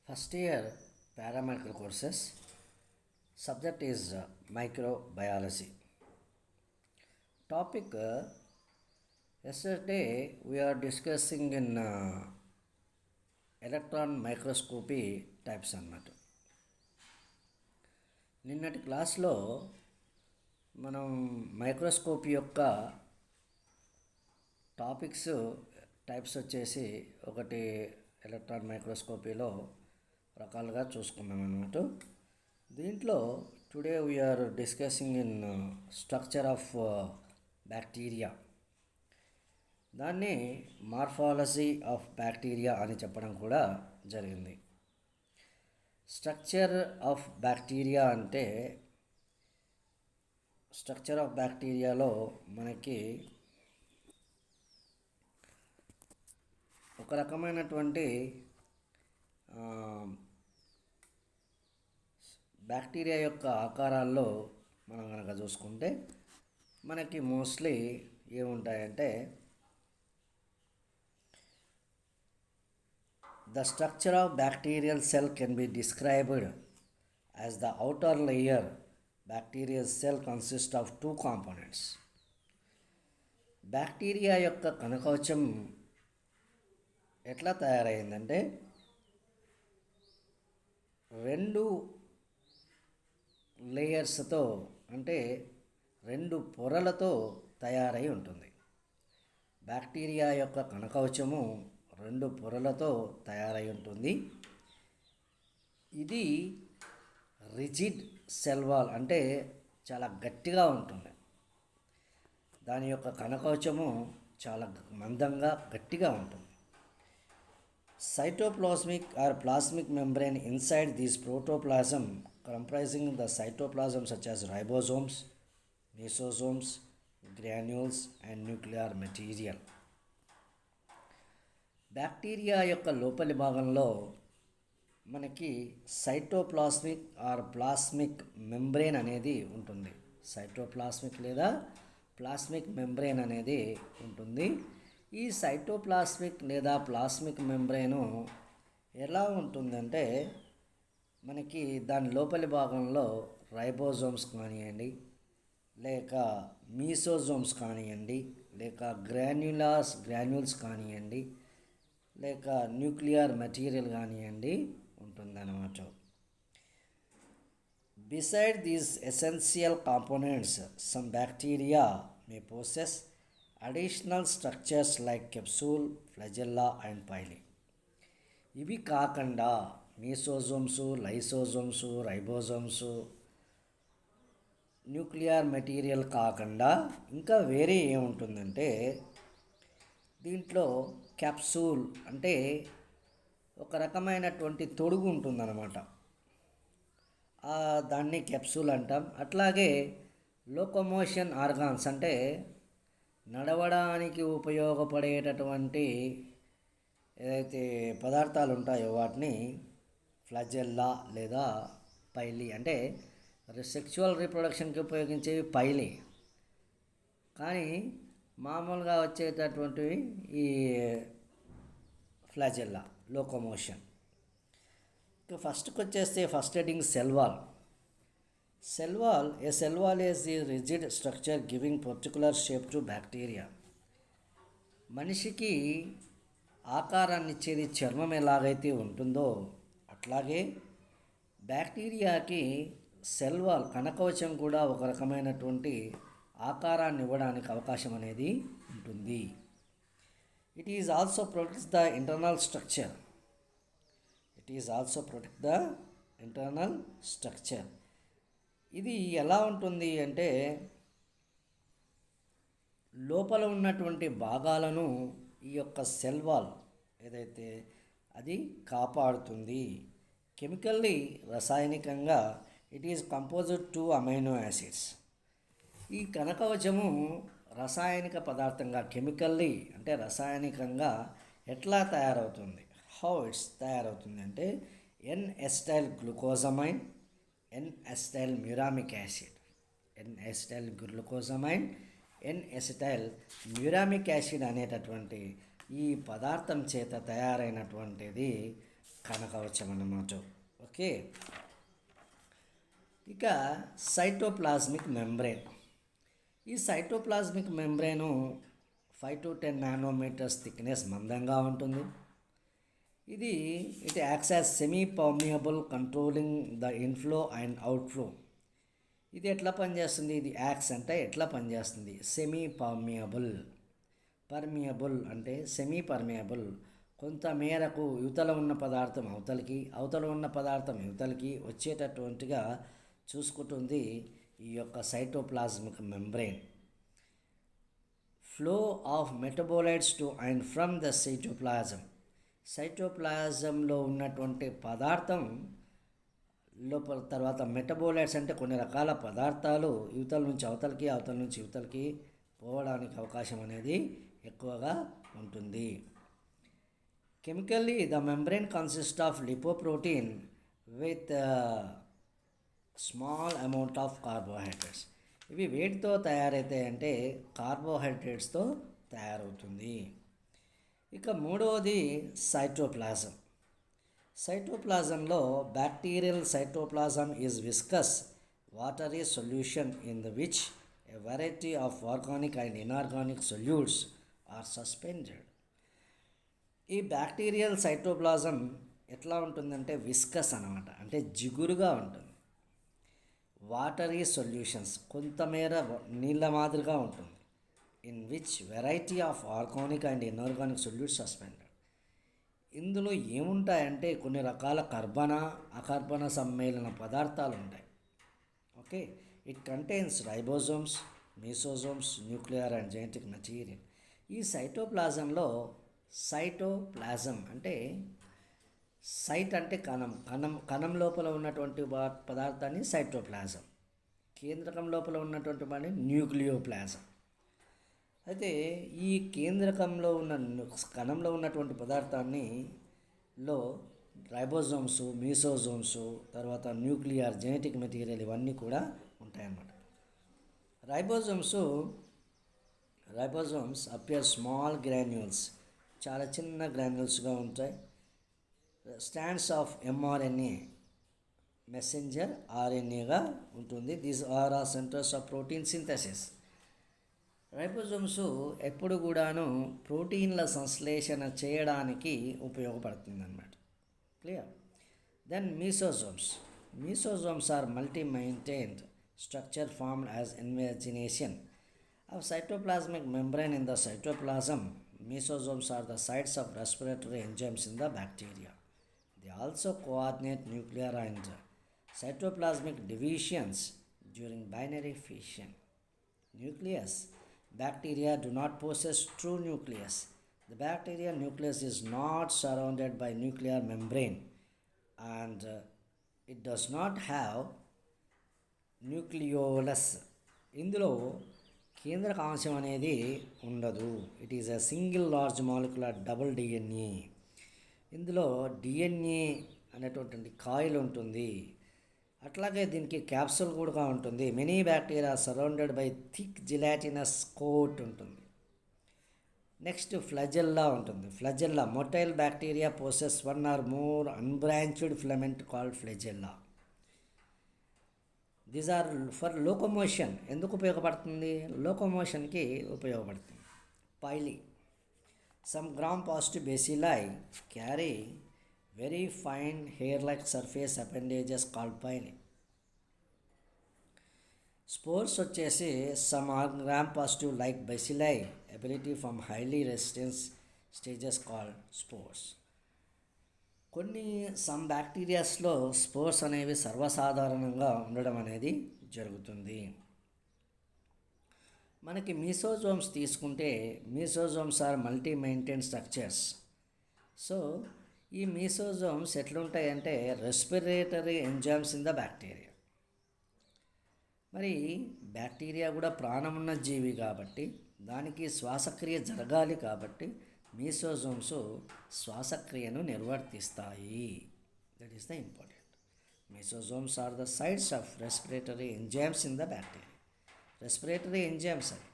First year paramedical courses. Subject is microbiology. Topic yesterday we are discussing in electron microscopy types అన్నమాట. నిన్నటి క్లాస్లో మనం microscopy యొక్క topics types వచ్చేసి ఒకటి ఎలక్ట్రాన్ మైక్రోస్కోపీలో రకాలుగా చూసుకున్నాం అన్నమాట. దీంట్లో today we are discussing in structure of bacteria. దాన్ని మార్ఫాలజీ ఆఫ్ బ్యాక్టీరియా అని చెప్పడం కూడా జరిగింది. స్ట్రక్చర్ ఆఫ్ బ్యాక్టీరియా అంటే స్ట్రక్చర్ ఆఫ్ బ్యాక్టీరియాలో మనకి ఒక రకమైనటువంటి బ్యాక్టీరియా యొక్క ఆకారాల్లో మనం కనుక చూసుకుంటే మనకి మోస్ట్లీ ఏముంటాయంటే the structure of bacterial cell can be described as the outer layer. Bacterial cell consist of two components. Bacteria యొక్క కణకవచం ఎట్లా తయారైందంటే రెండు లేయర్స్తో అంటే రెండు పొరలతో తయారై ఉంటుంది. బ్యాక్టీరియా యొక్క కణకవచము రెండు పొరలతో తయారై ఉంటుంది. ఇది రిజిడ్ సెల్ వాల్ అంటే చాలా గట్టిగా ఉంటుంది. దాని యొక్క కణకవచము చాలా మందంగా గట్టిగా ఉంటుంది. Cytoplasmic or plasmic membrane inside this protoplasm comprising the cytoplasm such as ribosomes, lysosomes, granules and nuclear material. Bacteria యొక్క లోపలి భాగంలో మనకి సైటోప్లాస్మిక్ ఆర్ ప్లాస్మిక్ మెంబ్రేన్ అనేది ఉంటుంది. సైటోప్లాస్మిక్ లేదా ప్లాస్మిక్ మెంబ్రేన్ అనేది ఉంటుంది. ఈ సైటోప్లాస్మిక్ లేదా ప్లాస్మిక్ మెంబ్రేను ఎలా ఉంటుందంటే మనకి దాని లోపలి భాగంలో రైబోజోమ్స్ కానివ్వండి, లేక మీసోజోమ్స్ కానివ్వండి, లేక గ్రాన్యూల్స్ కానివ్వండి, లేక న్యూక్లియర్ మెటీరియల్ కానివ్వండి ఉంటుందన్నమాట. Beside these essential components some bacteria may possess additional structures like capsule, flagella and pili. ఇవి కాకుండా mesosomes, lysosomes, ribosomes, nuclear material కాకుండా ఇంకా వేరే ఏముంటుందంటే దీంట్లో క్యాప్సూల్ అంటే ఒక రకమైనటువంటి తొడుగు ఉంటుందన్నమాట. దాన్ని క్యాప్సూల్ అంటాం. అట్లాగే లోకోమోషన్ ఆర్గాన్స్ అంటే నడవడానికి ఉపయోగపడేటటువంటి ఏదైతే పదార్థాలు ఉంటాయో వాటిని ఫ్లజెల్లా లేదా పైలి అంటే సెక్షువల్ రీప్రొడక్షన్కి ఉపయోగించేవి పైలి. కానీ మామూలుగా వచ్చేటటువంటివి ఈ ఫ్లజెల్లా లోకోమోషన్. ఫస్ట్కి వచ్చేస్తే first heading cell wall. Cell wall is a rigid structure giving particular shape to bacteria. మనిషికి ఆకారాన్ని ఇచ్చేది చర్మం ఎలాగైతే ఉంటుందో అట్లాగే బ్యాక్టీరియాకి సెల్ వాల్ కణకవచం కూడా ఒక రకమైనటువంటి ఆకారాన్ని ఇవ్వడానికి అవకాశం అనేది ఉంటుంది. It is also protects the internal structure. ఇది ఎలా ఉంటుంది అంటే లోపల ఉన్నటువంటి భాగాలను ఈ యొక్క సెల్ వాల్ ఏదైతే అది కాపాడుతుంది. కెమికల్లీ రసాయనికంగా it is composed to amino acids. ఈ కణకవచము రసాయనిక పదార్థంగా కెమికల్లీ అంటే రసాయనికంగా ఎట్లా తయారవుతుంది, హౌ ఇట్స్ తయారవుతుంది అంటే ఎన్-ఎసిటైల్ గ్లూకోజమైన్, ఎన్-ఎసిటైల్ మ్యూరామిక్ యాసిడ్, ఎన్-ఎసిటైల్ గ్లూకోజమైన్, ఎన్-ఎసిటైల్ మ్యూరామిక్ యాసిడ్ అనేటటువంటి ఈ పదార్థం చేత తయారైనటువంటిది కనకవచం అన్నమాట. ఓకే, ఇక సైటోప్లాస్మిక్ మెంబ్రేన్. ఈ cytoplasmic membrane 5 to 10 nanometres thickness మందంగా ఉంటుంది. It acts as semi permeable controlling the inflow and outflow. ఇది ఎట్లా పనిచేస్తుంది? ఇది యాక్ట్స్ అంటే ఎట్లా పనిచేస్తుంది? సెమీ పర్మియబుల్ అంటే సెమీ పర్మియబుల్, కొంత మేరకు యువతల ఉన్న పదార్థం అవతలికి, అవతల ఉన్న పదార్థం యువతలికి వచ్చేటటువంటిగా చూసుకుంటుంది ఈ యొక్క cytoplasmic membrane. Flow of metabolites to and from the సైటోప్లాజంలో ఉన్నటువంటి పదార్థం లోపల, తర్వాత మెటబోలైట్స్ అంటే కొన్ని రకాల పదార్థాలు యువతల నుంచి అవతలకి, అవతల నుంచి యువతలకి పోవడానికి అవకాశం అనేది ఎక్కువగా ఉంటుంది. Chemically the membrane consist of lipoprotein with small amount of carbohydrates. ఇవి వేటితో తయారవుతాయంటే కార్బోహైడ్రేట్స్తో తయారవుతుంది. ఇక మూడవది సైటోప్లాజంలో bacterial cytoplasm is viscous watery solution in the which a variety of organic and inorganic solutes are suspended. ఈ బ్యాక్టీరియల్ సైటోప్లాజం ఎట్లా ఉంటుందంటే విస్కస్ అన్నమాట, అంటే జిగురుగా ఉంటుంది. వాటరీ సొల్యూషన్స్, కొంతమేర నీళ్ళ మాదిరిగా ఉంటుంది. In which variety of organic and inorganic solutes suspended. ఇందులో ఏముంటాయంటే కొన్ని రకాల కర్బన, అకర్బన సమ్మేళన పదార్థాలు ఉంటాయి. Okay, it contains ribosomes, mesosomes, nuclear and genetic material. ఈ సైటోప్లాజంలో సైటోప్లాజం అంటే సైట్ అంటే కణం లోపల ఉన్నటువంటి పదార్థాన్ని సైటోప్లాజం, కేంద్రకం లోపల ఉన్నటువంటి వాడిని న్యూక్లియోప్లాజం. అయితే ఈ కేంద్రకంలో ఉన్న కణంలో ఉన్నటువంటి పదార్థాన్ని రైబోజోమ్స్, మీసోజోమ్స్, తర్వాత న్యూక్లియర్, జెనెటిక్ మెటీరియల్ ఇవన్నీ కూడా ఉంటాయన్నమాట. రైబోజోమ్స్ అపియర్ స్మాల్ గ్రాన్యూల్స్, చాలా చిన్న గ్రాన్యూల్స్గా ఉంటాయి. స్టాండ్స్ ఆఫ్ ఎంఆర్ఎన్ఏ, మెసెంజర్ ఆర్ఎన్ఏగా ఉంటుంది. These are centers of protein synthesis. Ribosomes ఎప్పుడు కూడాను ప్రోటీన్ల సంశ్లేషణ చేయడానికి ఉపయోగపడుతుంది అన్నమాట. Clear? Then mesosomes are multi maintained structure formed as invagination of cytoplasmic membrane in the cytoplasm. Mesosomes are the sites of respiratory enzymes in the bacteria. They also coordinate nuclear and cytoplasmic divisions during binary fission. Nucleus. Bacteria do not possess true nucleus. The bacterial nucleus is not surrounded by nuclear membrane and it does not have nucleolus. ఇందులో కేంద్రక అంశం అనేది ఉండదు. It is a single large molecular double DNA. ఇందులో DNA అనేటువంటి coil ఉంటుంది, అట్లాగే దీనికి క్యాప్సూల్ కూడా ఉంటుంది. Many bacteria surrounded by thick gelatinous coat ఉంటుంది. నెక్స్ట్ ఫ్లజెల్లా ఉంటుంది. Motile bacteria possess one or more unbranched filament called flagella. These are for locomotion. ఎందుకు ఉపయోగపడుతుంది? లోకోమోషన్కి ఉపయోగపడుతుంది. Pili. Some gram positive bacilli carry very fine hair like surface appendages called pili. Spores వచ్చేసి some gram positive like bacilli ability from highly resistance stages called spores. కొన్ని some బ్యాక్టీరియాస్లో spores అనేవి సర్వసాధారణంగా ఉండడం అనేది జరుగుతుంది. మనకి మీసోజోమ్స్ తీసుకుంటే mesosomes are multi maintain structures. So ఈ మీసోజోమ్స్ ఎట్లుంటాయంటే respiratory enzymes in the bacteria. మరి బ్యాక్టీరియా కూడా ప్రాణమున్న జీవి కాబట్టి దానికి శ్వాసక్రియ జరగాలి కాబట్టి మీసోజోమ్స్ శ్వాసక్రియను నిర్వర్తిస్తాయి. That is the important. Mesosomes are the sites of respiratory enzymes in the bacteria. Respiratory enzymes అవి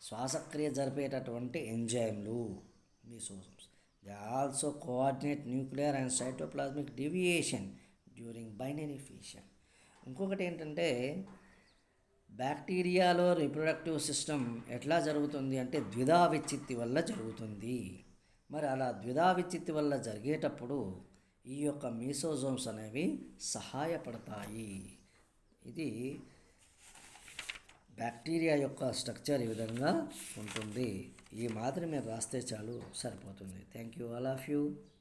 శ్వాసక్రియ జరిపేటటువంటి ఎంజైమ్లు mesosomes. They also coordinate nuclear and cytoplasmic deviation during binary fission. ఇంకొకటి ఏంటంటే బ్యాక్టీరియాలో రిప్రొడక్టివ్ సిస్టమ్ ఎట్లా జరుగుతుంది అంటే ద్విధా విచ్చిత్తి వల్ల జరుగుతుంది. మరి అలా ద్విధా విచ్చిత్తి వల్ల జరిగేటప్పుడు ఈ యొక్క మీసోజోమ్స్ అనేవి సహాయపడతాయి. ఇది బ్యాక్టీరియా యొక్క స్ట్రక్చర్ ఈ విధంగా ఉంటుంది. ఈ మాదిరి మీరు రాస్తే చాలు, సరిపోతుంది. Thank you all of you.